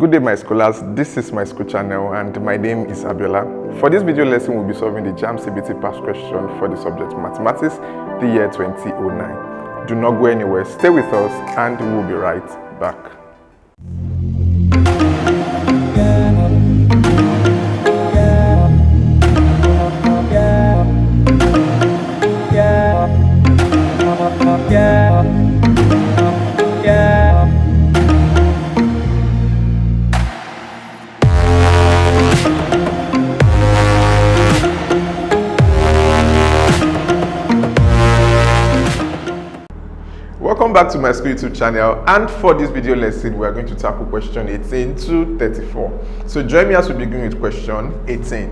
Good day, my scholars. This is my school channel and my name is Abiola. For this video lesson, we'll be solving the JAMB CBT past question for the subject Mathematics, the year 2009. Do not go anywhere. Stay with us and we'll be right back. Welcome back to my school YouTube channel, and for this video lesson we are going to tackle question 18 to 34. So join me as we begin with question 18.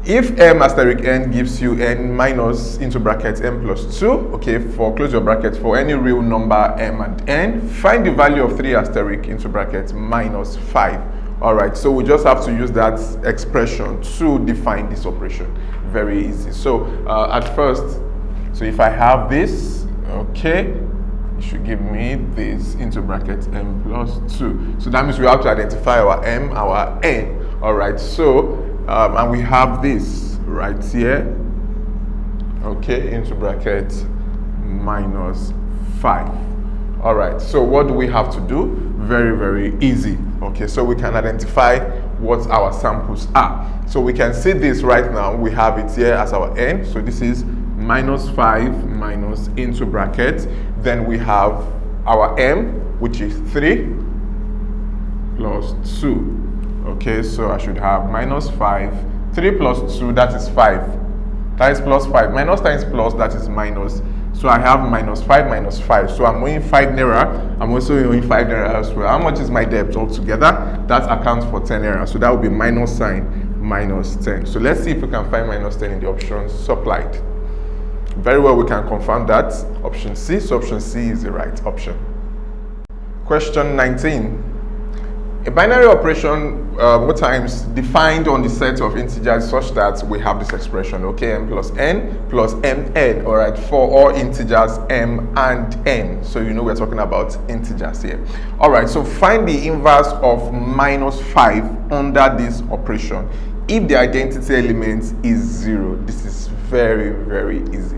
If m asterisk n gives you n minus into bracket m plus 2, okay, for close your bracket, for any real number m and n, find the value of 3 asterisk into bracket minus 5. Alright, so we just have to use that expression to define this operation. Very easy. So at first, so if I have this, okay, it should give me this into bracket m plus 2. So that means we have to identify our m, our n. All right, so and we have this right here, okay, into bracket minus 5. All right, so what do we have to do? Very, very easy. Okay, so we can identify what our samples are. So we can see this right now. We have it here as our n. So this is minus 5 minus into bracket, then we have our m, which is 3 plus 2. Okay, so I should have minus 5, 3 plus 2, that is 5, that is plus 5, minus times plus, that is minus. So I have minus 5 minus 5, so I'm owing 5 naira, I'm also owing 5 naira as well. How much is my debt altogether? That accounts for 10 naira, so that will be minus sign, minus 10. So let's see if we can find minus 10 in the options supplied. Very well, we can confirm that option C, so option C is the right option. Question 19. A binary operation what times defined on the set of integers such that we have this expression, okay, m plus mn, all right, for all integers m and n. So you know we're talking about integers here. All right, so find the inverse of minus 5 under this operation if the identity element is 0. This is very, very easy.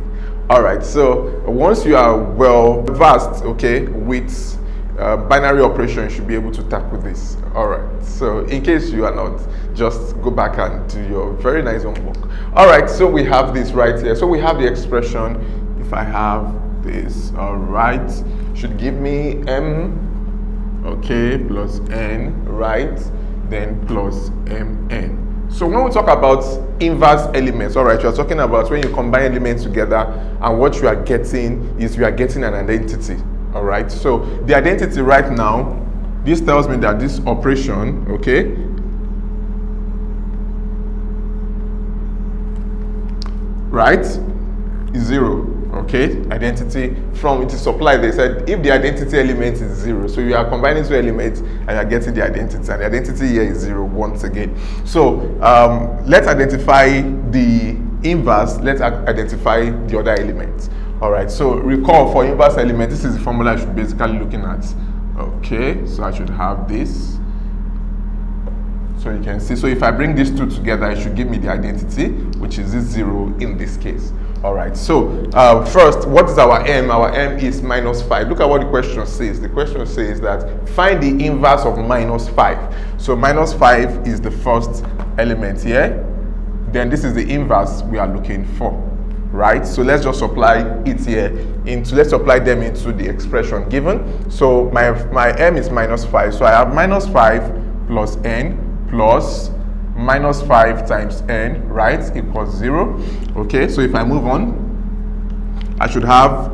All right, so once you are well versed, okay, with binary operation, you should be able to tackle this. All right, so in case you are not, just go back and do your very nice homework. All right, so we have this right here. So we have the expression, if I have this, all right, should give me m, okay, plus n, right, then plus mn. So when we talk about inverse elements, all right, you are talking about when you combine elements together and what you are getting is you are getting an identity, all right? So the identity right now, this tells me that this operation, okay, right, is 0, okay? Identity from it is supplied. They said if the identity element is 0, so you are combining two elements and you are getting the identity, and the identity here is 0 once again. So let's identify the inverse, let's identify the other elements. All right, so recall for inverse element, this is the formula I should basically looking at. Okay, so I should have this. So you can see, so if I bring these two together, it should give me the identity, which is this 0 in this case. All right, so first, what is our m? Our m is minus 5. Look at what the question says. The question says that find the inverse of minus 5. So minus 5 is the first element here. Then this is the inverse we are looking for, right? So let's just apply it here into, let's apply them into the expression given. So my m is minus 5. So I have minus 5 plus n plus minus 5 times n, right, equals 0. Okay, so if I move on, I should have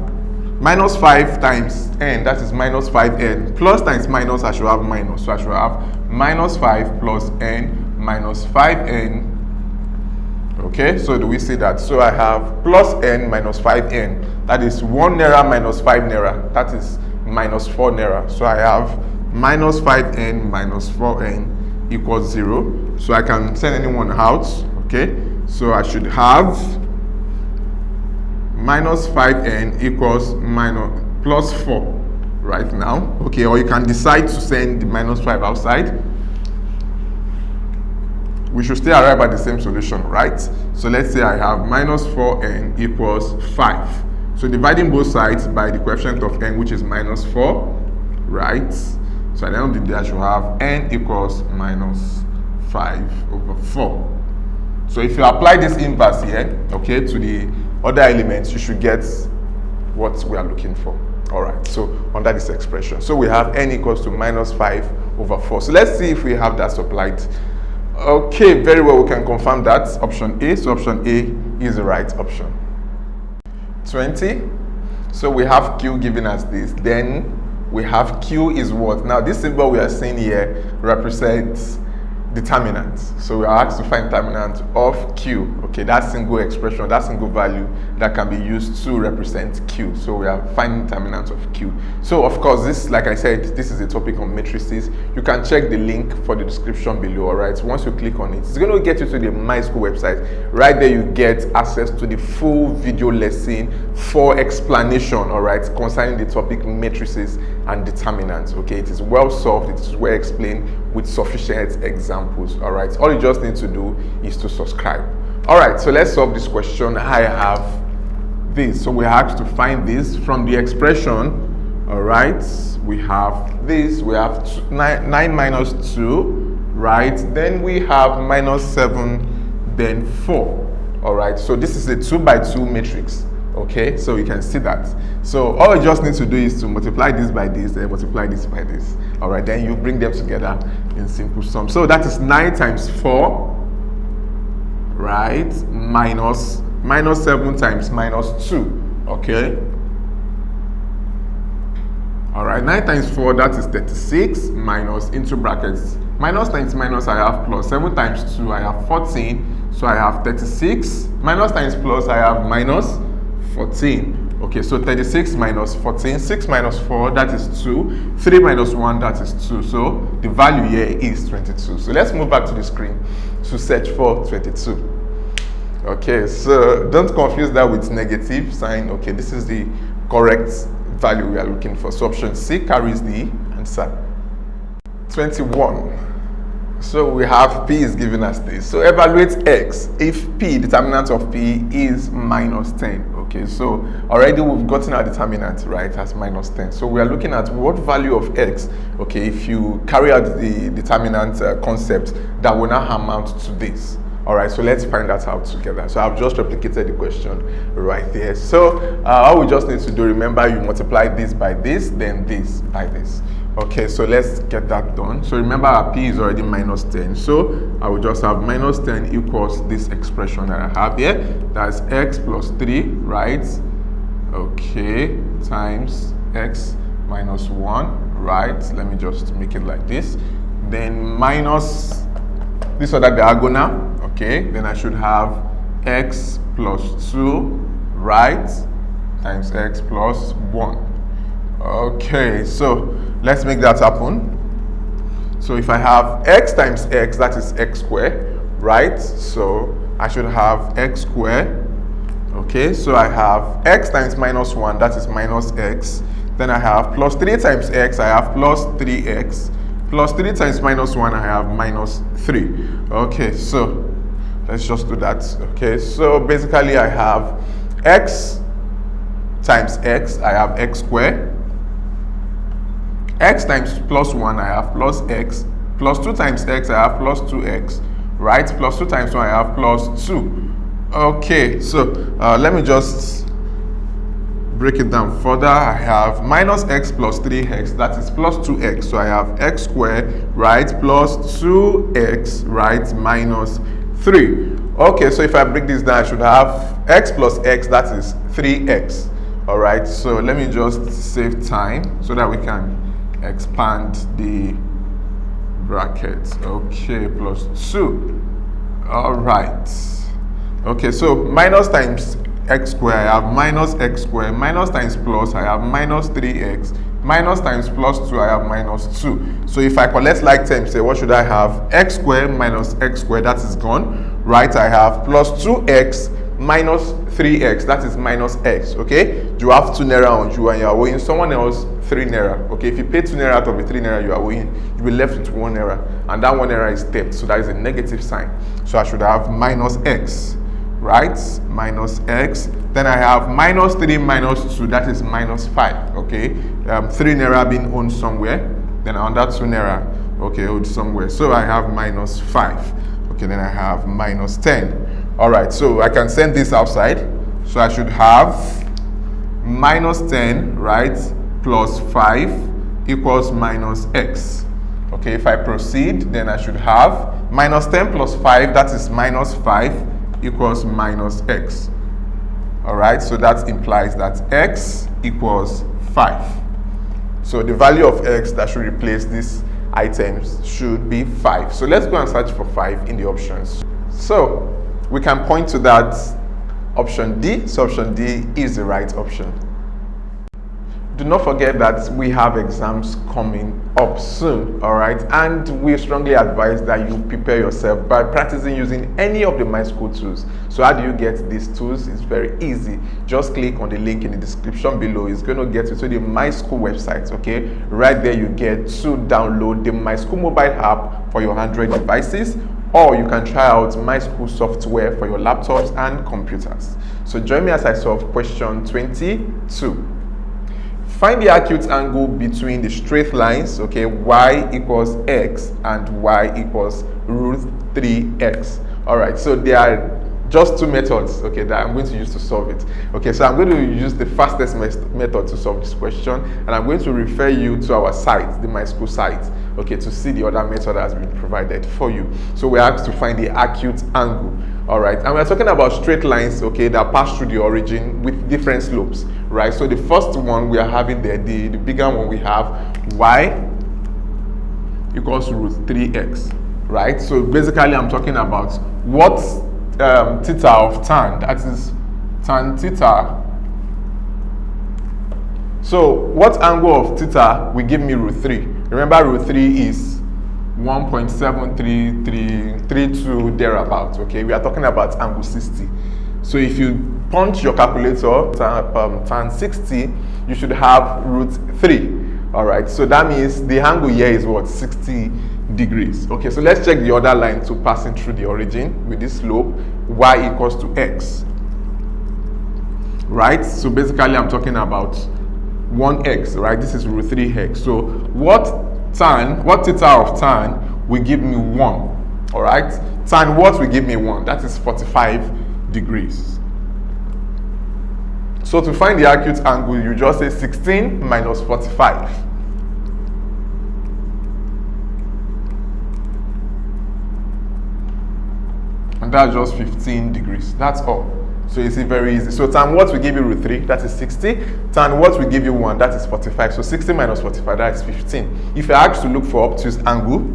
minus 5 times n, that is minus 5n, plus times minus, I should have minus. So I should have minus 5 plus n minus 5n. Okay, so do we see that? So I have plus n minus 5n, that is 1 naira minus 5 naira, that is minus 4 naira. So I have minus 5n minus 4n equals 0. So I can send anyone out. Okay, so I should have minus 5n equals minus plus 4, right now. Okay, or you can decide to send the minus 5 outside. We should still arrive at the same solution, right? So let's say I have minus 4n equals 5. So dividing both sides by the coefficient of n, which is minus 4, right? So at the end of the day, I should have n equals minus 5 over 4. So if you apply this inverse here, okay, to the other elements, you should get what we are looking for. All right, so under this expression. So we have n equals to minus 5 over 4. So let's see if we have that supplied. Okay, very well, we can confirm that. Option A, so option A is the right option. 20, so we have Q given as this. Then we have Q is what? Now this symbol we are seeing here represents determinants. So we are asked to find determinant of Q. Okay, that single expression, that single value that can be used to represent Q. So we are finding determinant of Q. So of course, this, like I said, this is a topic on matrices. You can check the link for the description below. All right, so once you click on it, it's going to get you to the Myschool website. Right there, you get access to the full video lesson for explanation, all right, concerning the topic matrices and determinants. Okay, it is well solved, it is well explained with sufficient examples. All right, all you just need to do is to subscribe. All right, so let's solve this question. I have this, so we have to find this from the expression. All right, we have this, we have 9 minus 2, right? Then we have minus 7, then 4. All right, so this is a 2 by 2 matrix. Okay, so you can see that. So all you just need to do is to multiply this by this and multiply this by this. All right, then you bring them together in simple sum. So that is 9 times 4, right, minus 7 times minus 2. Okay. All right, 9 times 4, that is 36, minus, into brackets, minus times minus, I have plus, 7 times 2, I have 14, so I have 36, minus times plus, I have minus 14. Okay, so 36 minus 14, 6 minus 4, that is 2, 3 minus 1, that is 2, so the value here is 22. So let's move back to the screen to search for 22. Okay, so don't confuse that with negative sign. Okay, this is the correct value we are looking for. So option C carries the answer. 21. So we have P is given as this. So evaluate X if P, determinant of P, is minus 10. Okay, so already we've gotten our determinant, right, as minus 10. So we are looking at what value of X, okay, if you carry out the determinant concept, that will now amount to this. All right, so let's find that out together. So I've just replicated the question right there. So all we just need to do, remember, you multiply this by this, then this by this. Okay, so let's get that done. So remember, our P is already minus 10. So I will just have minus 10 equals this expression that I have here. That's X plus 3, right? Okay, times X minus 1, right? Let me just make it like this. Then minus this other diagonal, okay? Then I should have X plus 2, right? Times X plus 1. Okay, so let's make that happen. So if I have X times X, that is X squared, right? So I should have X squared. Okay, so I have X times minus 1, that is minus X. Then I have plus 3 times X, I have plus 3X. Plus 3 times minus 1, I have minus 3. Okay, so let's just do that. Okay, so basically I have X times X, I have X squared. X times plus 1, I have plus X. Plus 2 times X, I have plus 2X. Right? Plus 2 times 1, I have plus 2. Okay, so let me just break it down further. I have minus X plus 3X, that is plus 2X. So I have X squared, right, plus 2X, right, minus 3. Okay, so if I break this down, I should have X plus X, that is 3X. All right, so let me just save time so that we can expand the bracket. Okay, plus 2. All right. Okay, so minus times X squared, I have minus X squared. Minus times plus, I have minus 3X. Minus times plus 2, I have minus 2. So if I collect like terms, say, what should I have? X squared minus X squared, that is gone. Right, I have plus 2X minus 3x, that is minus x, okay? You have 2 naira on you and you are owing someone else 3 naira, okay? If you pay 2 naira out of the 3 naira you are owing, you will be left with 1 naira, and that 1 naira is debt, so that is a negative sign. So I should have minus x, right? Minus x. Then I have minus 3 minus 2, that is minus 5, okay? 3 naira being owned somewhere, then another 2 naira, okay, owed somewhere. So I have minus 5, okay, then I have minus 10. All right, so I can send this outside. So I should have minus 10, right, plus 5 equals minus x. Okay, if I proceed, then I should have minus 10 plus 5, that is minus 5 equals minus x. All right, so that implies that x equals 5. So the value of x that should replace these items should be 5. So let's go and search for 5 in the options. So we can point to that option D. So option D is the right option. Do not forget that we have exams coming up soon, all right? And we strongly advise that you prepare yourself by practicing using any of the Myschool tools. So how do you get these tools? It's very easy. Just click on the link in the description below. It's going to get you to the Myschool website, okay? Right there you get to download the Myschool mobile app for your Android devices, or you can try out Myschool software for your laptops and computers. So join me as I solve question 22. Find the acute angle between the straight lines, okay, y equals x and y equals root 3x. All right, so there are just 2 methods, okay, that I'm going to use to solve it. Okay, so I'm going to use the fastest method to solve this question, and I'm going to refer you to our site, the Myschool site, okay, to see the other method that has been provided for you. So we're asked to find the acute angle. All right, and we're talking about straight lines, okay, that pass through the origin with different slopes, right? So the first one we are having there, the bigger one, we have y equals root 3x, right? So basically I'm talking about what theta of tan, that is tan theta. So what angle of theta will give me root 3? Remember, root 3 is 1.73332 thereabouts, okay? We are talking about angle 60. So if you punch your calculator tan 60, you should have root 3. All right, so that means the angle here is what? 60 degrees. Okay, so let's check the other line to passing through the origin with this slope, y equals to x. Right, so basically I'm talking about 1x, right? This is root 3x. So what theta of tan will give me 1, all right? Tan what will give me 1? That is 45 degrees. So to find the acute angle, you just say 16 minus 45. And that's just 15 degrees. That's all. So you see, very easy. So tan what will give you root 3? That is 60. Tan what will give you 1? That is 45. So 60 minus 45, that is 15. If I ask to look for obtuse angle,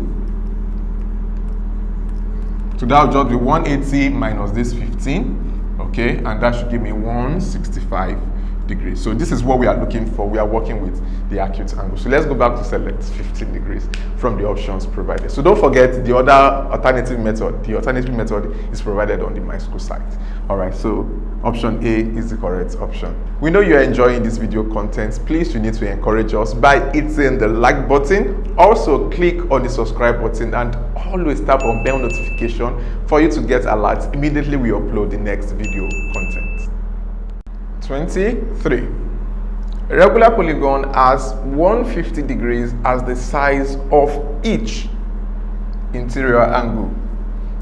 so that will just be 180 minus this 15, okay, and that should give me 165 degrees. So this is what we are looking for. We are working with the acute angle. So let's go back to select 15 degrees from the options provided. So don't forget the other alternative method. The alternative method is provided on the Myschool site. All right, so option A is the correct option. We know you're enjoying this video content. Please, you need to encourage us by hitting the like button. Also click on the subscribe button and always tap on bell notification for you to get alerts immediately we upload the next video content. 23. A regular polygon has 150 degrees as the size of each interior angle.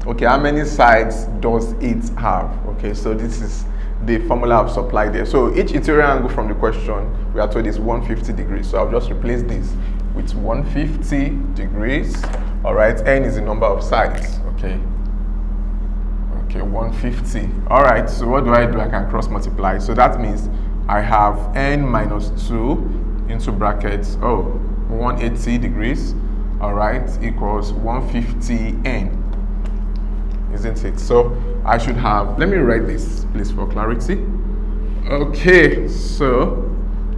Okay, how many sides does it have? Okay, so this is the formula I've supplied there. So each interior angle from the question, we are told is 150 degrees. So I'll just replace this with 150 degrees. All right, n is the number of sides. Okay. Okay, 150. All right, so what do? I can cross multiply. So that means I have n minus 2 into brackets, 180 degrees, all right, equals 150n, isn't it? So I should have, let me write this, please, for clarity. Okay, so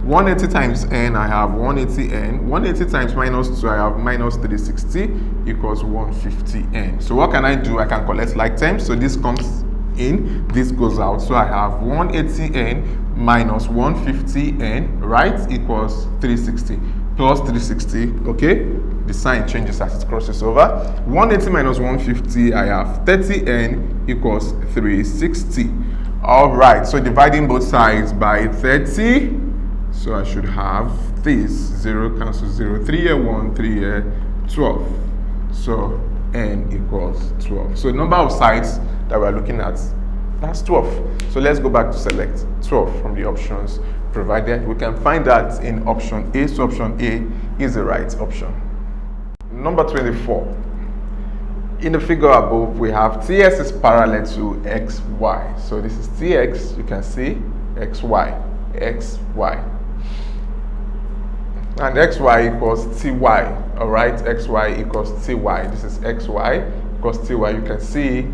180 times n, I have 180n. 180 times minus 2, I have minus 360 equals 150n. So what can I do? I can collect like terms. So this comes in, this goes out. So I have 180n minus 150n, right, equals 360 plus 360, okay? The sign changes as it crosses over. 180 minus 150, I have 30n equals 360. All right, so dividing both sides by 30, so I should have this, 0 cancels 0, 3 here 1, 3 here 12. So n equals 12. So the number of sides that we're looking at, that's 12. So let's go back to select 12 from the options provided. We can find that in option A, so option A is the right option. Number 24. In the figure above, we have TS is parallel to XY. So this is TX, you can see XY, XY. And XY equals TY, all right? XY equals TY. This is XY equals TY. You can see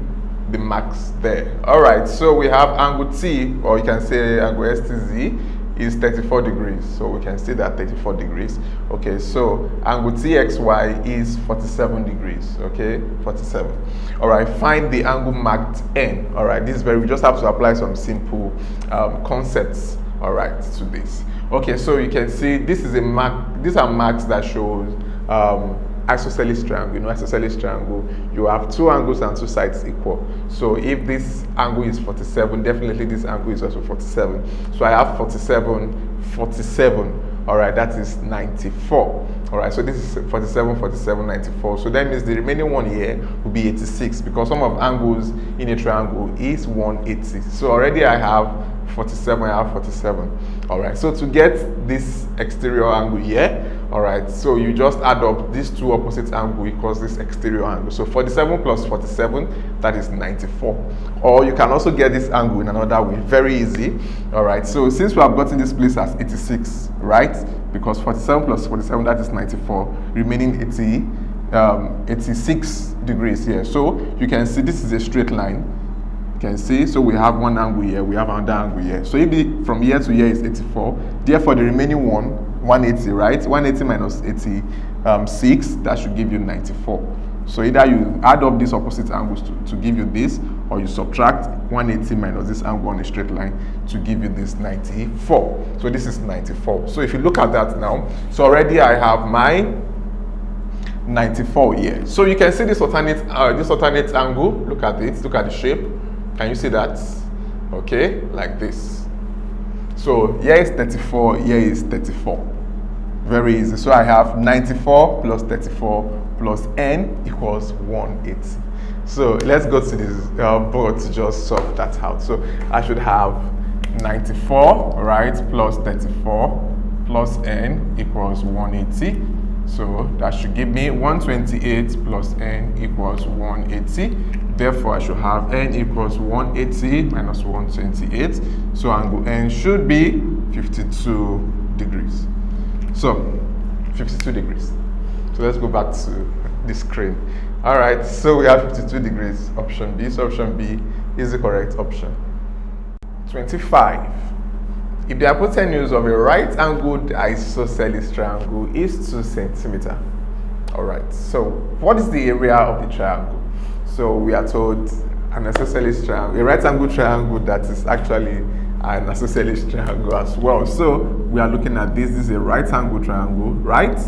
the marks there. All right, so we have angle T, or you can say angle STZ, is 34 degrees. So we can see that 34 degrees. Okay, so angle TXY is 47 degrees. Okay, 47. All right, find the angle marked N. All right, this is we just have to apply some simple concepts, all right, to this. Okay, so you can see this is a mark. These are marks that shows isosceles triangle. You know, isosceles triangle, you have two angles and two sides equal. So if this angle is 47, definitely this angle is also 47. So I have 47, 47. All right, that is 94. All right, so this is 47, 47, 94. So that means the remaining one here will be 86, because sum of angles in a triangle is 180. So already I have 47, I have 47. All right, so to get this exterior angle here, all right, so you just add up these two opposite angles equals this exterior angle. So 47 plus 47, that is 94. Or you can also get this angle in another way, very easy. All right, so since we have gotten this place as 86, right, because 47 plus 47, that is 94, remaining 86 degrees here. So you can see this is a straight line. Can see, so we have one angle here, we have another angle here. So if the, from here to here is 84, therefore the remaining one, 180, right? 180 minus 86, that should give you 94. So either you add up these opposite angles to give you this, or you subtract 180 minus this angle on a straight line to give you this 94. So this is 94. So if you look at that now, so already I have my 94 here. So you can see this alternate angle. Look at it, look at the shape. Can you see that? Okay, like this. So here is 34, here is 34. Very easy. So I have 94 plus 34 plus n equals 180. So let's go to this board to just solve that out. So I should have 94, right, plus 34 plus n equals 180. So that should give me 128 plus n equals 180. Therefore, I should have n equals 180 minus 128. So angle n should be 52 degrees. So 52 degrees. So let's go back to the screen. All right, so we have 52 degrees, option B. So option B is the correct option. 25. If the hypotenuse of a right-angled isosceles triangle is 2 centimeters. All right, so what is the area of the triangle? So we are told an isosceles triangle, a right-angled triangle that is actually an isosceles triangle as well. So we are looking at this. This is a right-angled triangle, right?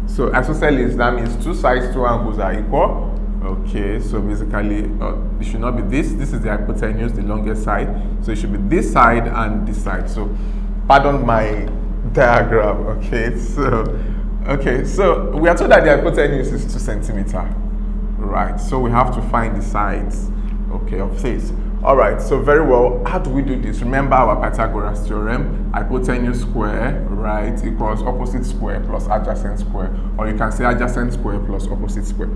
So isosceles, that means two sides, two angles are equal. Okay, so basically it should not be this. This is the hypotenuse, the longest side. So it should be this side and this side. So pardon my diagram. Okay, so we are told that the hypotenuse is 2 centimeters. Right, so we have to find the sides, okay, of this. All right, so very well, how do we do this? Remember our Pythagoras theorem, hypotenuse square, right, equals opposite square plus adjacent square, or you can say adjacent square plus opposite square.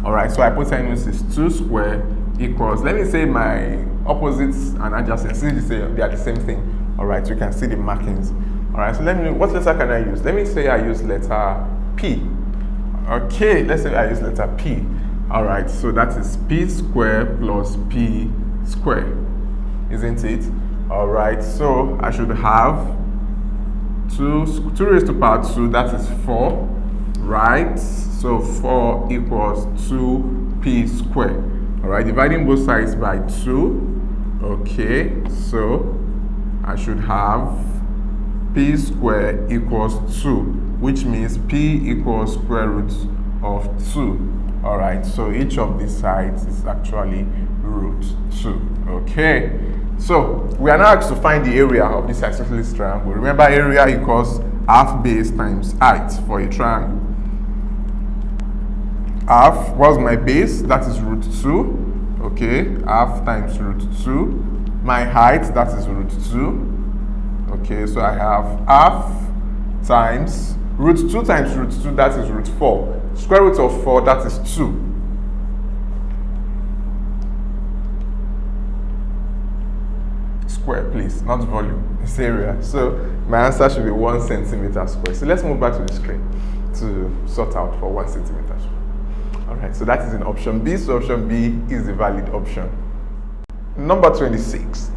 All right, so hypotenuse is 2 square equals, let me say my opposites and adjacent, since they are the same thing. All right, so you can see the markings. All right, so what letter can I use? Let me say I use letter P. Okay, let's say I use letter P. All right, so that is P square plus P square, isn't it? All right, so I should have 2 raised to power 2, that is 4, right? So 4 equals 2p square. All right, dividing both sides by 2, Okay, so I should have p squared equals 2, which means p equals square root of 2. All right, so each of these sides is actually root 2. Okay, so we are now asked to find the area of this isosceles triangle. Remember, area equals half base times height for a triangle. Half, what's my base? That is root 2. Okay, half times root 2. My height, that is root 2. Okay, so I have half times root 2 times root 2, that is root 4. Square root of 4, that is 2. Square, please, not volume, it's area. So my answer should be 1 centimeter square. So let's move back to the screen to sort out for 1 centimeter square. All right, so that is in option B. So option B is the valid option. Number 26.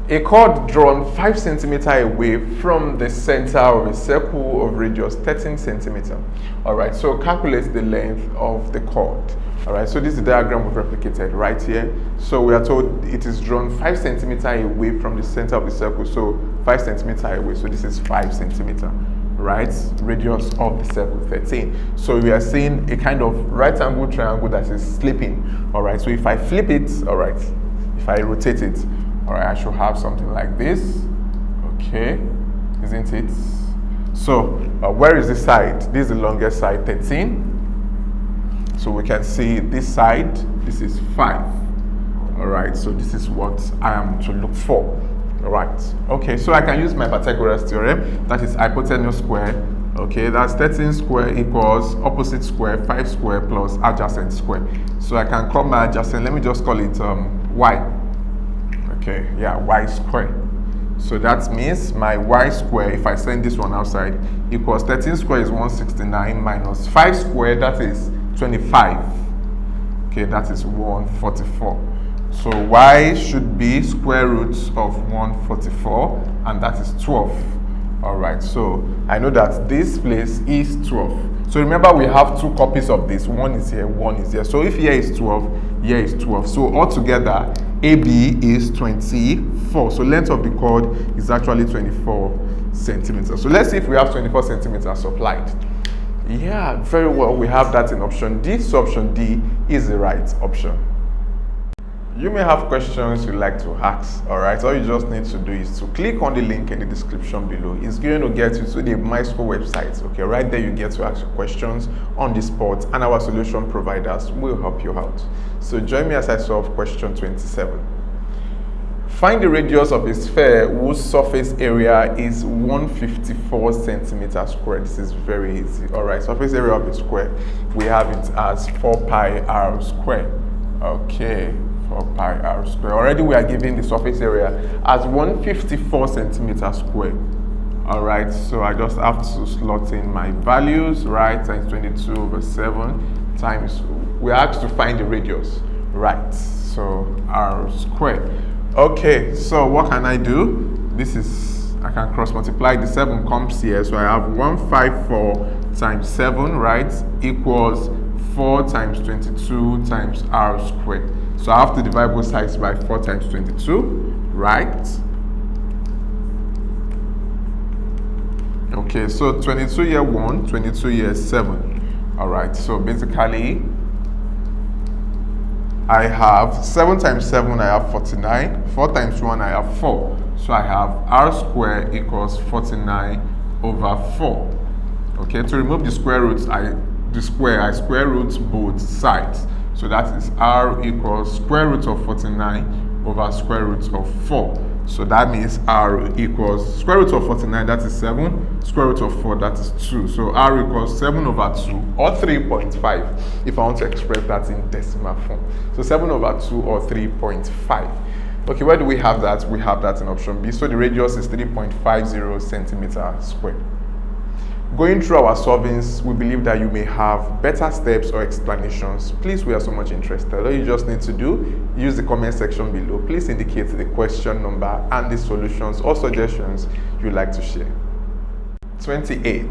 A chord drawn 5 centimeters away from the center of a circle of radius 13 centimeters. All right, so calculate the length of the chord. All right, so this is the diagram we've replicated right here. So we are told it is drawn 5 centimeters away from the center of the circle. So 5 centimeters away. So this is 5 centimeters, right? Radius of the circle 13. So we are seeing a kind of right angle triangle that is slipping. All right, so if I flip it, all right, if I rotate it, all right, I should have something like this. Okay, isn't it? So where is this side? This is the longest side, 13. So we can see this side, this is 5. All right, so this is what I am to look for. All right, okay, so I can use my Pythagoras theorem, that is hypotenuse square. Okay, that's 13 square equals opposite square, 5 square plus adjacent square. So I can call my adjacent, let me just call it y. Okay, yeah, y square. So that means my y square, if I send this one outside, equals 13 square is 169 minus 5 square, that is 25. Okay, that is 144. So y should be square root of 144, and that is 12. All right, so I know that this place is 12. So remember, we have 2 copies of this. One is here, one is here. So if here is 12, here is 12. So altogether, AB is 24. So length of the chord is actually 24 centimeters. So let's see if we have 24 centimeters supplied. Yeah, very well. We have that in option D. So option D is the right option. You may have questions you'd like to ask. All right, all you just need to do is to click on the link in the description below. It's going to get you to the Myschool website. Okay, right there you get to ask questions on the spot, and our solution providers will help you out. So join me as I solve question 27. Find the radius of a sphere whose surface area is 154 centimeters squared. This is very easy. All right, surface area of a square, we have it as 4 pi r squared. Okay, 4 pi r squared. Already we are given the surface area as 154 centimeters squared. All right, so I just have to slot in my values, right? Times 22 over 7 times, we are asked to find the radius, right? So r squared. Okay, so what can I do? This is, I can cross multiply, the 7 comes here, so I have 154 times 7, right, equals 4 times 22 times r squared. So I have to divide both sides by 4 times 22, right? Okay, so 22 here 1, 22 here 7. All right, so basically I have 7 times 7, I have 49. 4 times 1, I have 4. So I have r squared equals 49 over 4. Okay, to remove the square roots, I square root both sides. So that is r equals square root of 49 over square root of 4. So that means r equals square root of 49, that is 7, square root of 4, that is 2. So r equals 7 over 2 or 3.5 if I want to express that in decimal form. So 7 over 2 or 3.5. Okay, where do we have that? We have that in option B. So the radius is 3.50 centimeters squared. Going through our solvings, we believe that you may have better steps or explanations. Please, we are so much interested. All you just need to do, use the comment section below. Please indicate the question number and the solutions or suggestions you'd like to share. 28.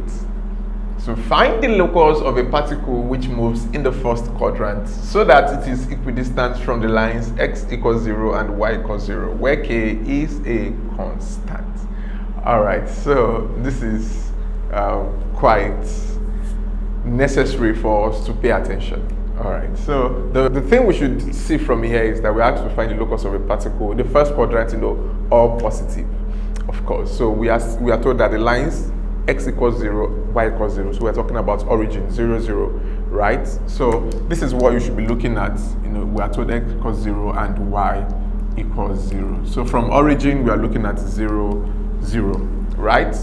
So find the locus of a particle which moves in the first quadrant so that it is equidistant from the lines x equals 0 and y equals 0, where k is a constant. Alright, so this is quite necessary for us to pay attention. Alright, so the thing we should see from here is that we have to find the locus of a particle. The first quadrant, all positive, of course. So we are told that the lines x equals 0, y equals 0. So we're talking about origin 0, 0, right? So this is what you should be looking at. We are told x equals 0 and y equals 0. So from origin, we are looking at 0, 0, right?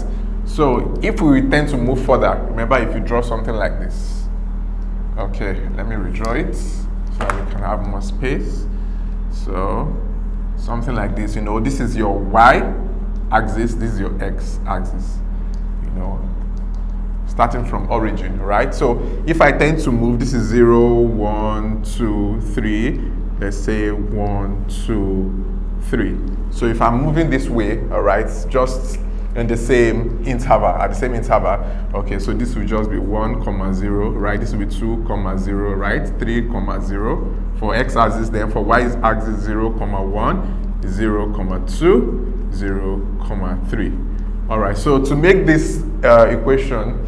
So if we tend to move further, remember if you draw something like this. Okay, let me redraw it so that we can have more space. So something like this, this is your y axis, this is your x axis, starting from origin, right? So if I tend to move, this is 0, 1, 2, 3, let's say 1, 2, 3. So if I'm moving this way, all right, just in the same interval, at the same interval, okay, so this will just be 1, 0, right? This will be 2, 0, right? 3, 0 for x-axis, then for y-axis 0, 1, 0, 2, 0, 3. All right, so to make this equation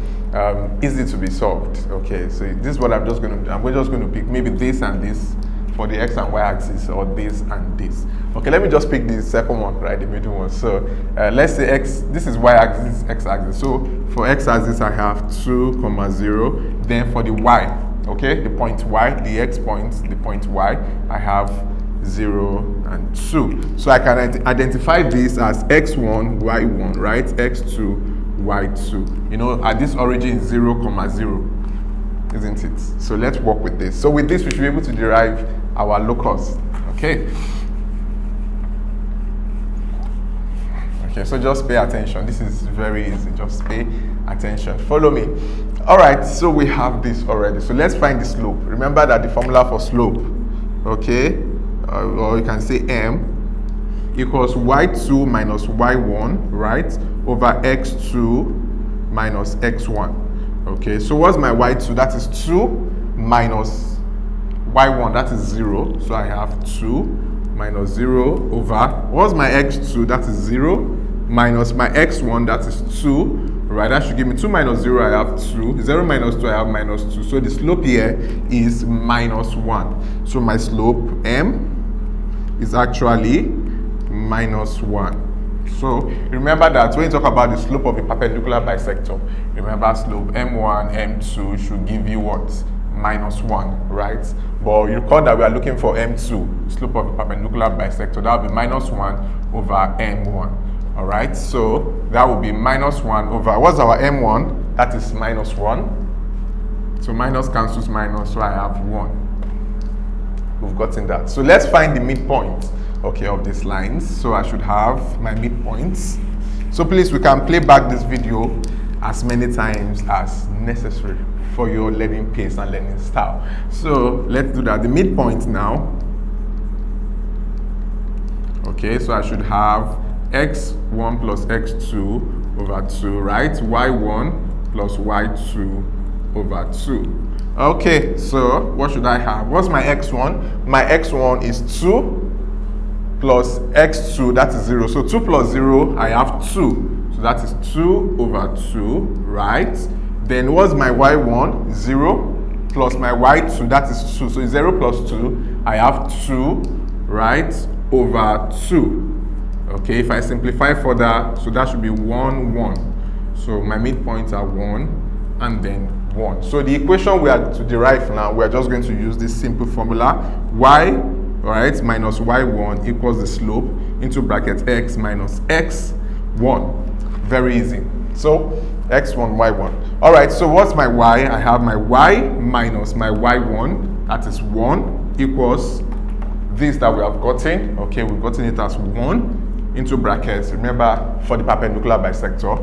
easy to be solved, okay, so this is what I'm just going to do. I'm just going to pick maybe this and this for the x and y axis, or this and this. Okay, let me just pick the second one, right, the middle one. So let's say x, this is y axis, this is x axis. So for x axis, I have 2, 0. Then for the y, okay, the point y, the x point, the point y, I have 0 and 2. So I can identify this as x1, y1, right? x2, y2. At this origin 0, 0. Isn't it? So let's work with this. So with this, we should be able to derive our locus. Okay. Okay, so just pay attention. This is very easy. Just pay attention. Follow me. All right, so we have this already. So let's find the slope. Remember that the formula for slope, okay, or you can say m equals y2 minus y1, right, over x2 minus x1. Okay, so what's my y2? That is 2 minus y1, that is 0. So I have 2 minus 0 over, what's my x2? That is 0 minus my x1, that is 2. Right, that should give me 2 minus 0, I have 2. 0 minus 2, I have minus 2. So the slope here is minus 1. So my slope, m, is actually minus 1. So remember that when you talk about the slope of a perpendicular bisector, remember slope m1, m2 should give you what? Minus 1, right? But you recall that we are looking for m2, slope of a perpendicular bisector. That will be minus 1 over m1. All right, so that will be minus 1 over, what's our m1? That is minus 1. So minus cancels minus, so I have 1. We've gotten that. So let's find the midpoint, okay, of these lines. So I should have my midpoints. So please, we can play back this video as many times as necessary for your learning pace and learning style. So let's do that. The midpoint now. Okay, so I should have x1 plus x2 over 2, right? y1 plus y2 over 2. Okay, so what should I have? What's my x1? My x1 is 2 plus x2, that is 0. So 2 plus 0, I have 2. So that is 2 over 2, right? Then what's my y1? 0 plus my y2, that is 2. So 0 plus 2, I have 2, right, over 2. Okay, if I simplify further, so that should be 1, 1. So my midpoints are 1 and then 1. So the equation we are to derive now, we are just going to use this simple formula. Y, right, minus y1 equals the slope into bracket x minus x1. Very easy. So x1, y1. All right, so what's my y? I have my y minus my y1, that is 1, equals this that we have gotten. Okay, we've gotten it as 1 into brackets. Remember, for the perpendicular bisector,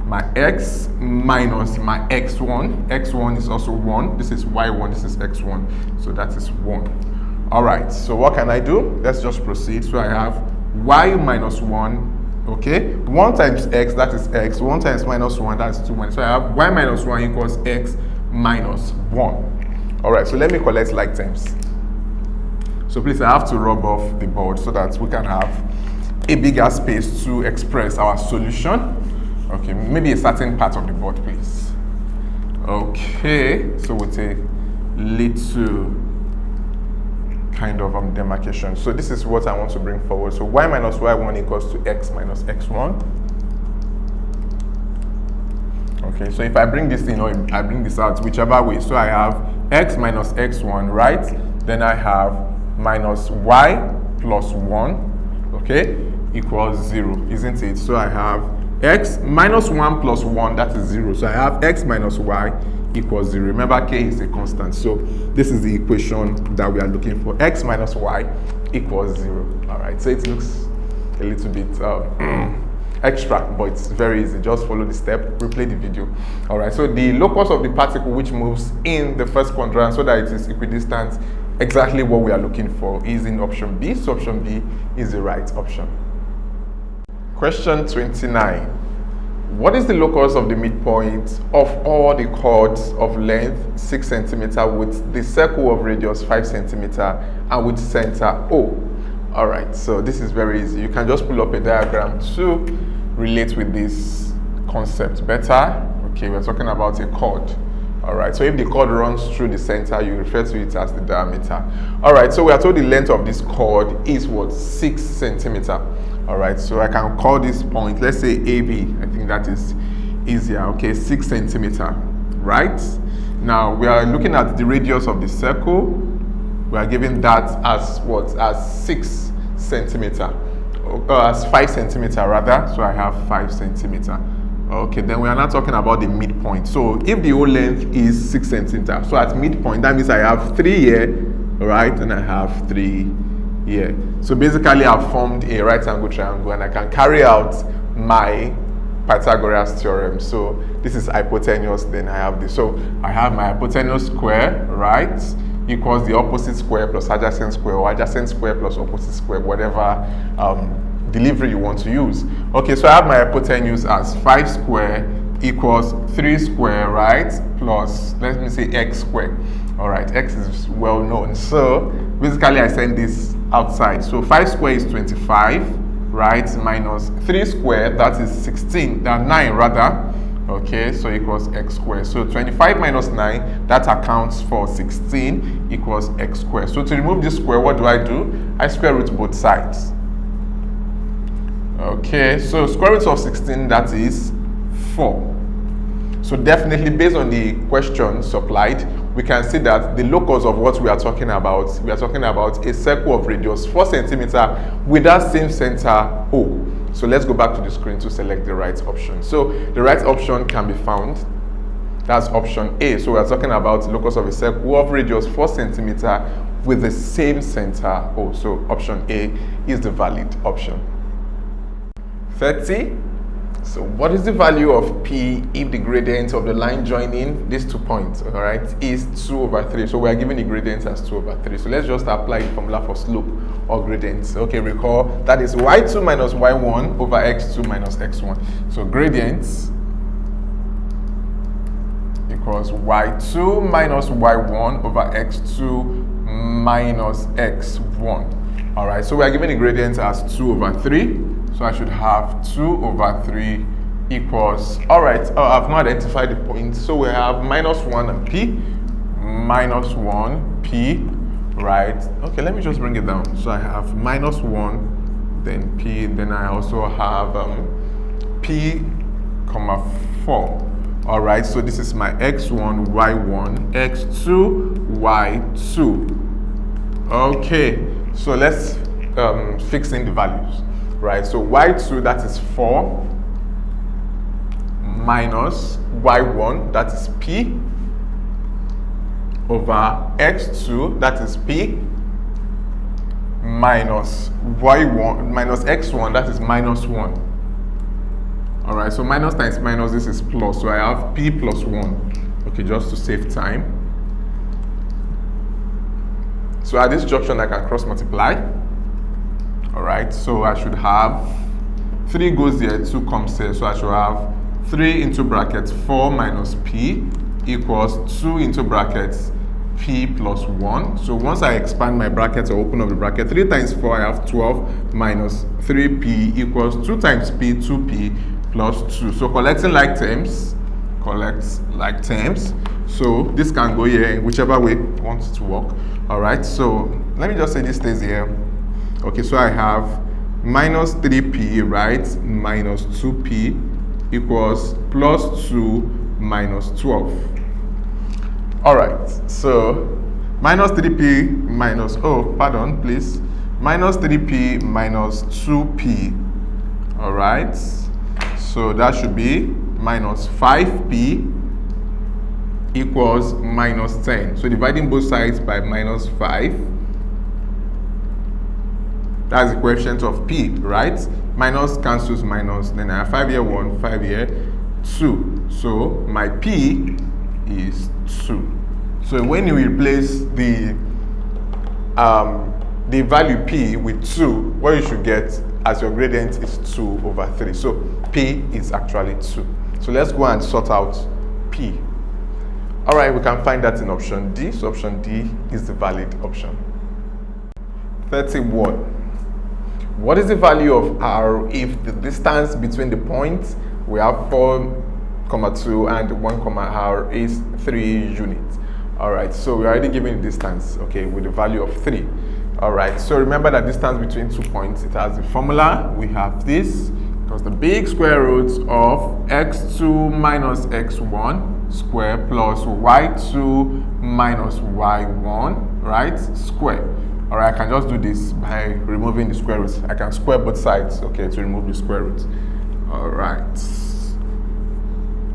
my x minus my x1. x1 is also 1. This is y1, this is x1. So that is 1. All right, so what can I do? Let's just proceed. So I have y minus 1 Okay, 1 times x, that is x. 1 times minus 1, that is 2 minus. So I have y minus 1 equals x minus 1. All right, so let me collect like terms. So please, I have to rub off the board so that we can have a bigger space to express our solution. Okay, maybe a certain part of the board, please. Okay, so we'll take little kind of demarcation. So this is what I want to bring forward. So y minus y1 equals to x minus x1. Okay, so if I bring this in or I bring this out, whichever way, so I have x minus x1, right? Then I have minus y plus 1, okay, equals 0, isn't it? So I have x minus 1 plus 1, that is 0. So I have x minus y equals 0. Remember, k is a constant. So this is the equation that we are looking for. X minus y equals 0. All right, so it looks a little bit extra, but it's very easy. Just follow the step, replay the video. All right, so the locus of the particle which moves in the first quadrant so that it is equidistant, exactly what we are looking for, is in option B. So option B is the right option. Question 29. What is the locus of the midpoint of all the chords of length 6 cm with the circle of radius 5 cm and with center O? All right, so this is very easy. You can just pull up a diagram to relate with this concept better. Okay, we're talking about a chord. All right, so if the chord runs through the center, you refer to it as the diameter. All right, so we are told the length of this chord is what? 6 cm. All right, so I can call this point, let's say AB. I think that is easier. Okay, 6 cm, right? Now we are looking at the radius of the circle. We are given that as what? As 6 cm, as 5 cm rather. So I have 5 cm. Okay, then we are now talking about the midpoint. So if the whole length is 6 cm, so at midpoint, that means I have 3 here, right? And I have 3 here. So basically I've formed a right angle triangle and I can carry out my Pythagoras theorem. So this is hypotenuse, then I have this. So I have my hypotenuse square, right, equals the opposite square plus adjacent square, or adjacent square plus opposite square, whatever delivery you want to use. Okay, so I have my hypotenuse as 5 square equals 3 square, right, plus, let me say, x square. All right, x is well known. So basically I send this outside. So 5 square is 25, right, minus 3 square, that is 16, 9 rather. Okay, so equals x squared. So 25 minus 9, that accounts for 16, equals x squared. So to remove this square, what do? I square root both sides. Okay, so square root of 16, that is 4. So definitely, based on the question supplied, we can see that the locus of what we are talking about a circle of radius 4 cm with that same center O. So let's go back to the screen to select the right option. So the right option can be found. That's option A. So we are talking about the locus of a circle of radius 4 cm with the same center O. So option A is the valid option. 30. So what is the value of P if the gradient of the line joining these 2 points, all right, is 2/3? So we are given the gradient as 2/3. So let's just apply the formula for slope or gradient. Okay, recall that is y2 minus y1 over x2 minus x1. So gradient equals y2 minus y1 over x2 minus x1. All right, so we are given the gradient as 2/3. So I should have 2/3 equals, all right, I've not identified the point. So we have minus 1 and P, minus 1, P, right? Okay, let me just bring it down. So I have minus 1, then P, then I also have P, comma 4. All right, so this is my x1, y1, x2, y2. Okay, so let's fix in the values. Right, so y2, that is 4, minus y1, that is P, over x2, that is P, minus y1, minus x1, that is minus 1. All right, so minus times minus, this is plus, so I have P plus 1. Okay, just to save time. So at this junction, I can cross multiply. All right, so I should have 3 goes here, 2 comes here, so I should have 3 into brackets 4 minus p equals 2 into brackets p plus 1. So once I expand my bracket or open up the bracket, 3 times 4 I have 12 minus 3p equals 2 times p, 2p plus 2. So collecting like terms, collects like terms. So this can go here in whichever way you want it to work. Alright, so let me just say this stays here. Okay, so I have minus 3p, right, minus 2p equals plus 2 minus 12. Alright, so minus 3p minus, minus 3p minus 2p. Alright, so that should be minus 5p equals minus 10. So dividing both sides by minus 5, that's the coefficient of p, right? Minus cancels minus, then I have 5 here 1, 5 here 2. So my p is 2. So when you replace the value p with 2, what you should get as your gradient is 2 over 3. So p is actually 2. So let's go and sort out p. All right, we can find that in option D. So option D is the valid option. 31. What is the value of r if the distance between the points we have 4,2 and 1, r is 3 units? All right, so we're already given the distance, okay, with the value of 3. All right, so remember that distance between 2 points, it has the formula. We have this, because the big square root of x2 minus x1 square plus y2 minus y1, right, square. All right, I can just do this by removing the square roots. I can square both sides, okay, to remove the square root. All right.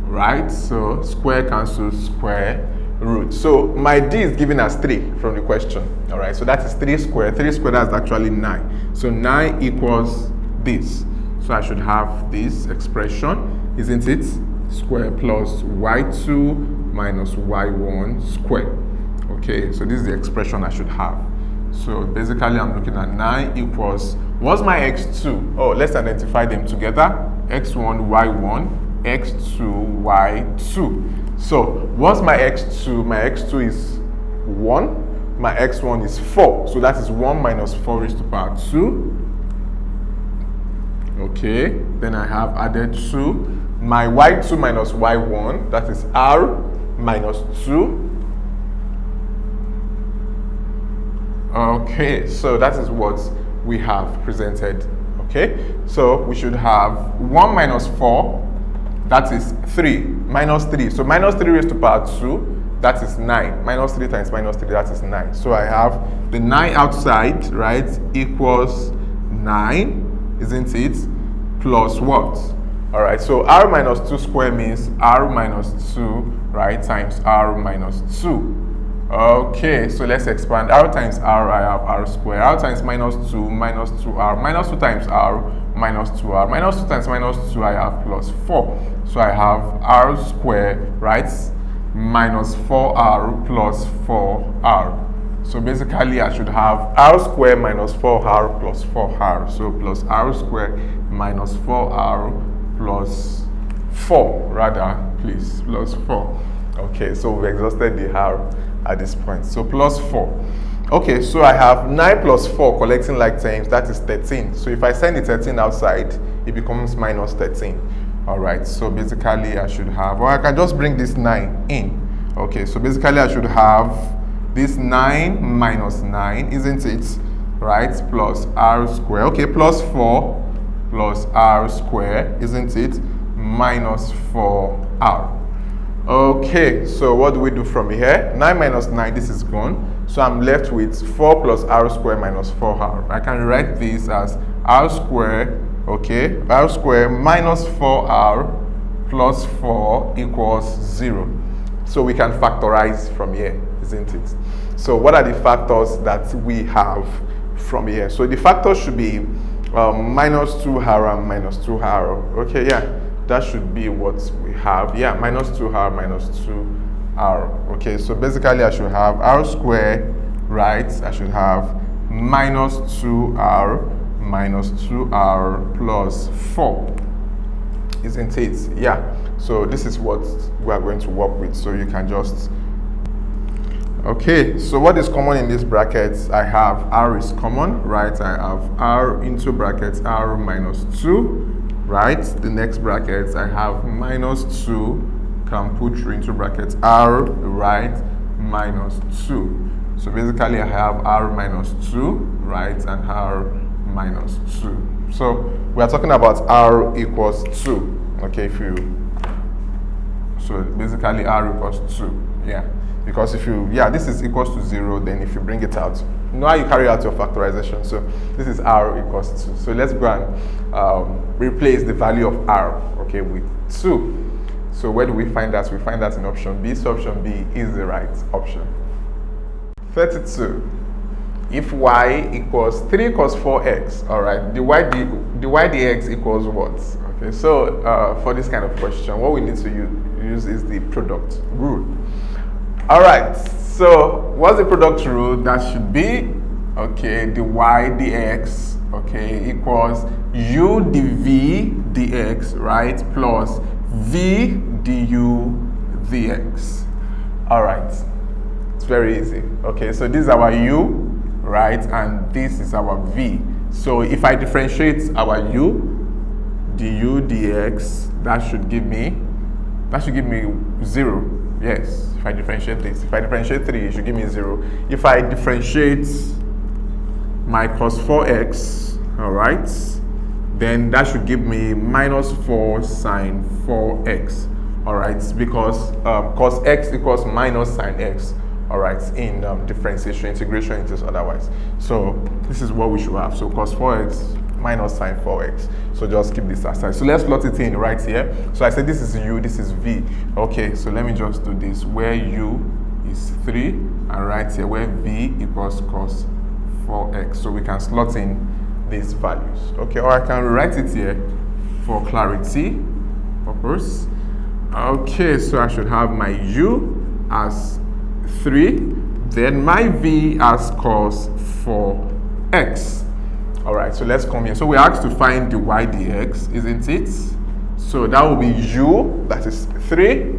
Right, so square cancels square root. So my d is given as 3 from the question. All right, so that is 3 squared. 3 squared is actually 9. So 9 equals this. So I should have this expression, isn't it? Square plus y2 minus y1 square. Okay, so this is the expression I should have. So basically I'm looking at 9 equals, what's my x2? Oh, let's identify them together. x1, y1, x2, y2. So what's my x2? My x2 is 1. My x1 is 4. So that is 1 minus 4 raised to power 2. Okay, then I have added 2. My y2 minus y1, that is r minus 2. Okay, so that is what we have presented. Okay, so we should have 1 minus 4, that is 3, minus 3. So minus 3 raised to power 2, that is 9. Minus 3 times minus 3, that is 9. So I have the 9 outside, right, equals 9, isn't it? Plus what? All right, so r minus 2 square means r minus 2, right, times r minus 2. Okay, so let's expand. R times r, I have r squared. R times minus 2, minus 2r. Minus 2 times r, minus 2r. Minus 2 times minus 2, I have plus 4. So I have r squared, right, minus 4r plus 4r. So basically I should have r squared minus 4r plus 4r. So plus r squared minus 4r plus 4, rather, please, plus 4. Okay, so we've exhausted the r at this point. So plus 4. Okay, so I have 9 plus 4 collecting like terms, that is 13. So if I send the 13 outside, it becomes minus 13. All right, so basically I should have, or I can just bring this 9 in. Okay, so basically I should have this 9 minus 9, isn't it? Right, plus r squared. Okay, plus 4 plus r squared, isn't it? Minus 4r. Okay, so what do we do from here? 9 minus 9, this is gone. So I'm left with 4 plus r squared minus 4r. I can write this as r squared, okay, r squared minus 4r plus 4 equals 0. So we can factorize from here, isn't it? So what are the factors that we have from here? So the factors should be minus 2r and minus 2r. Okay, yeah. That should be what we have. Yeah, minus 2r minus 2r. Okay, so basically I should have r squared, right? I should have minus 2r minus 2r plus 4, isn't it? Yeah, so this is what we are going to work with. So you can just, okay, so what is common in this bracket? I have r is common, right? I have r into brackets r minus 2, right? The next bracket I have minus 2, can put through into brackets r, right, minus 2. So basically I have r minus 2, right, and r minus 2. So we are talking about r equals 2, okay, so basically r equals 2, yeah, because if you, yeah, this is equals to 0, then if you bring it out, you know how you carry out your factorization, so this is r equals 2. So let's go and replace the value of r, okay, with 2. So where do we find that? We find that in option B, so option B is the right option. 32. If y equals 3 cos 4x, all right, the y dx equals what? Okay, so for this kind of question, what we need to use is the product rule. All right, so what's the product rule? That should be, okay, the y dx, okay, equals u dv dx, right, plus v du dx. All right, it's very easy. Okay, so this is our u, right, and this is our v. So if I differentiate our u, du dx, that should give me 0. Yes, if I differentiate this, if I differentiate 3, it should give me 0. If I differentiate my cos 4x, all right, then that should give me minus 4 sine 4x, all right, because cos x equals minus sine x, all right, in differentiation, integration, it is otherwise. So this is what we should have. So cos 4x minus sine 4x. So just keep this aside. So let's plot it in right here. So I said this is u, this is v. Okay, so let me just do this. Where u is 3, and right here where v equals cos 4x. So we can slot in these values. Okay, or I can rewrite it here for clarity purpose. Okay, so I should have my u as 3, then my v as cos 4x. All right, so let's come here. So we're asked to find the y dx, isn't it? So that will be u, that is 3,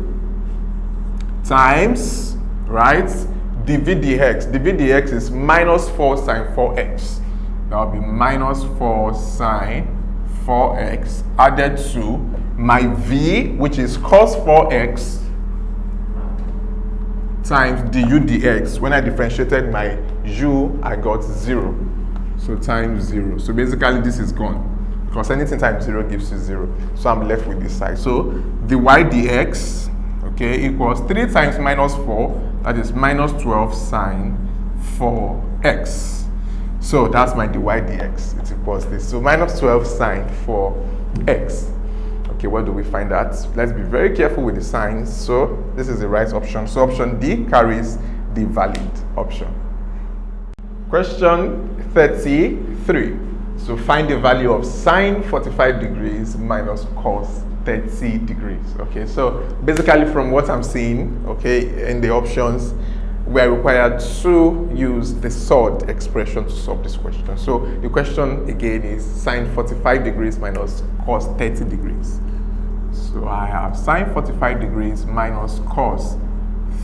times, right, dv dx. dv dx is minus 4 sine 4x. That will be minus 4 sine 4x added to my v, which is cos 4x, times du dx. When I differentiated my u, I got 0. So times 0. So basically this is gone, because anything times 0 gives you 0. So I'm left with this side. So the y dx, okay, equals 3 times minus 4, that is minus 12 sine 4x. So that's my dy dx. It equals this. So minus 12 sine 4x. Okay, where do we find that? Let's be very careful with the signs. So this is the right option. So option D carries the valid option. Question 33. So find the value of sine 45 degrees minus cos 30 degrees. Okay, so basically from what I'm seeing, okay, in the options, we are required to use the surd expression to solve this question. So the question again is sine 45 degrees minus cos 30 degrees. So I have sine 45 degrees minus cos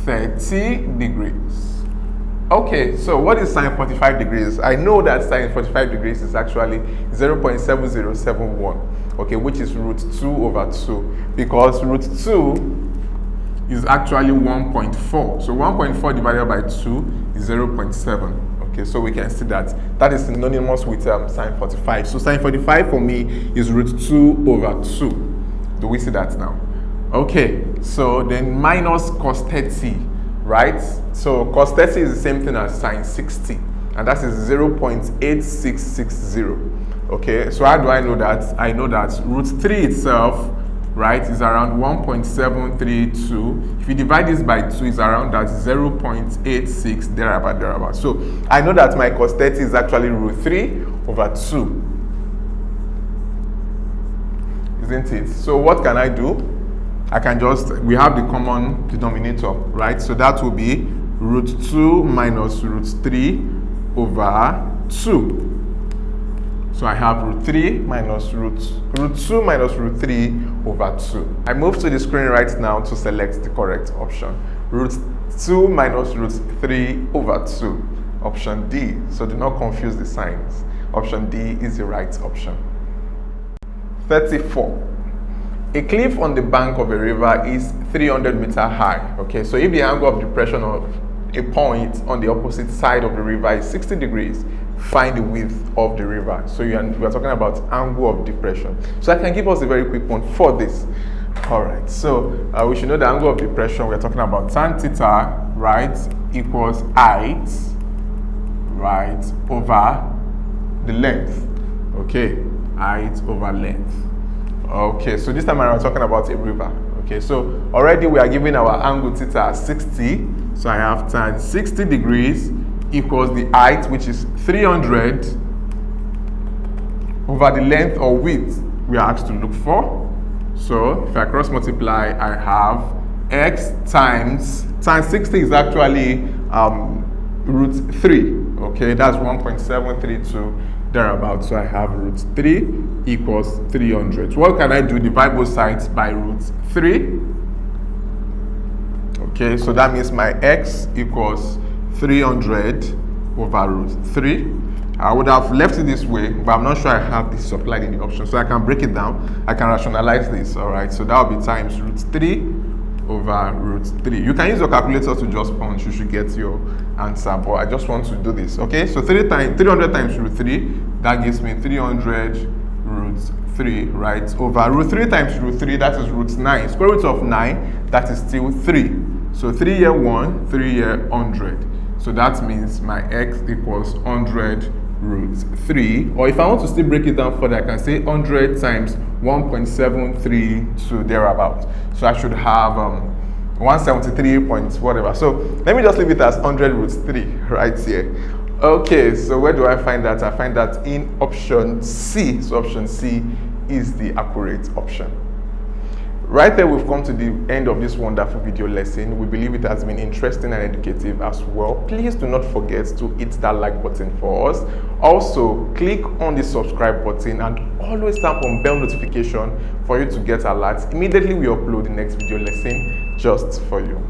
30 degrees. Okay, so what is sine 45 degrees? I know that sine 45 degrees is actually 0.7071, okay, which is root 2 over 2, because root 2 is actually 1.4. So 1.4 divided by 2 is 0.7. Okay, so we can see that that is synonymous with sine 45. So sine 45 for me is root 2 over 2. Do we see that now? Okay, so then minus cos 30, right? So cos 30 is the same thing as sine 60, and that is 0.8660. Okay, so how do I know that? I know that root 3 itself, right, is around 1.732. If you divide this by 2, it's around that 0.86 thereabout. So I know that my cos 30 is actually root 3 over 2. Isn't it? So what can I do? I can just, we have the common denominator, right? So that will be root 2 minus root 3 over 2. So I have root 3 minus root 2 minus root 3 over 2. I move to the screen right now to select the correct option. Root 2 minus root 3 over 2. Option D. So do not confuse the signs. Option D is the right option. 34. A cliff on the bank of a river is 300 meters high. Okay, so if the angle of depression of a point on the opposite side of the river is 60 degrees, find the width of the river. So we are talking about angle of depression. So I can give us a very quick one for this. All right, so we should know the angle of depression. We're talking about tan theta, right, equals height, right, over the length. Okay, height over length. Okay, so this time around we're talking about a river. Okay, so already we are giving our angle theta as 60. So I have tan 60 degrees equals the height, which is 300, over the length or width we are asked to look for. So if I cross multiply, I have x times tan 60 is actually root 3. Okay, that's 1.732 thereabouts. So I have root 3 equals 300. So what can I do? Divide both sides by root 3. Okay, so that means my x equals 300 over root 3. I would have left it this way, but I'm not sure I have this supplied in the option. So I can break it down. I can rationalize this. All right, so that will be times root 3 over root 3. You can use your calculator to just punch. You should get your answer, but I just want to do this. Okay, so 300 times root 3, that gives me 300 root 3, right, over root 3 times root 3, that is root 9. Square root of 9, that is still 3. So 3 here 1, 3 here 100. So that means my x equals 100 root 3. Or if I want to still break it down further, I can say 100 times 1.732 thereabouts. So I should have 173 point whatever. So let me just leave it as 100 root 3 right here. Okay, so where do I find that? I find that in option C. So option C is the accurate option. Right there, we've come to the end of this wonderful video lesson. We believe it has been interesting and educative as well. Please do not forget to hit that like button for us. Also, click on the subscribe button and always tap on bell notification for you to get alerts immediately we upload the next video lesson just for you.